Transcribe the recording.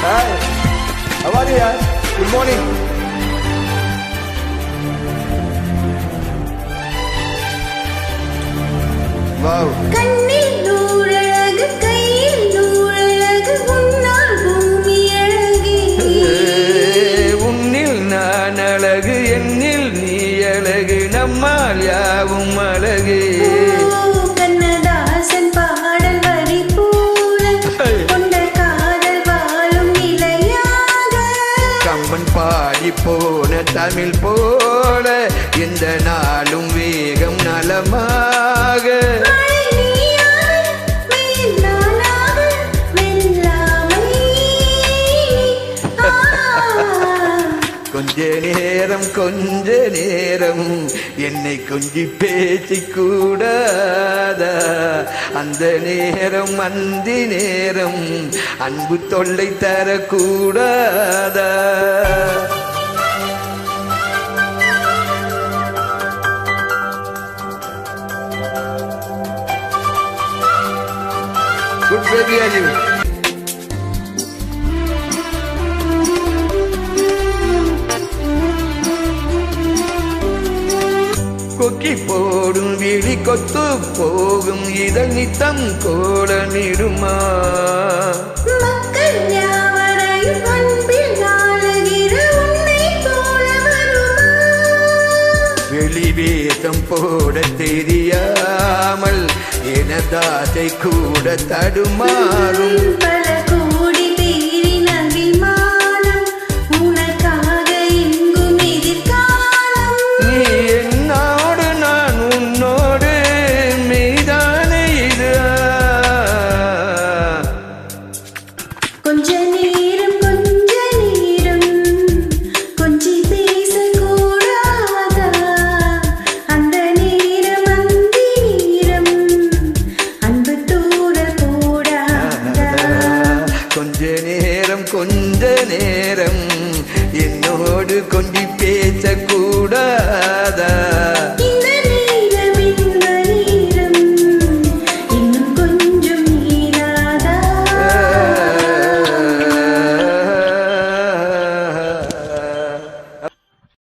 Hi. How are you, yaar? Good morning. Wow. கண்ணில் நூறழகு கையில் நூறழகு உன்னால் பூமி அழகே உன்னில் நான் அழகு என்னில் நீ அழகு நம்மால் யாவும் அழகு கண்ணதாசன் பாடல் வரி போல கொண்ட காதல் வாழும் நிலையாக கம்பன் பாடி போன தமிழ் போல இந்த நாளும் வேகம் நலமாக மழை நீயாக வெயில் நானாக வெல்லாமை கொஞ்ச நேரம் என்னை கொஞ்சி பேசிக்கூடாதா அந்த நேரம் அந்தி நேரம் அன்பு தொல்லை தரக்கூடாதா Good baby are you? கொக்கி போடும் விழி கொத்து போகும் இதழ் நித்தம் கோலமிடுமா மக்கள் யாவரையும் அன்பில் ஆளுகிற உன்னை போல வருமா வெளிவேதம் போட தெரியாமல் எனதாசை கூட தடுமாறும் பல கோடி பேரின் அபிமானம் உனக்காக எங்கும் எதிர்காலம் நீ என்னோடு நான் உன்னோடு மெய்தானே இது கொஞ்ச நேரம் கொஞ்சி பேசக்கூடாதா அந்த நேரம் அந்தி நேரம் அன்பு தூர போடாதா கொஞ்ச நேரம் என்னோடு கொஞ்சி பேசக்கூடாதா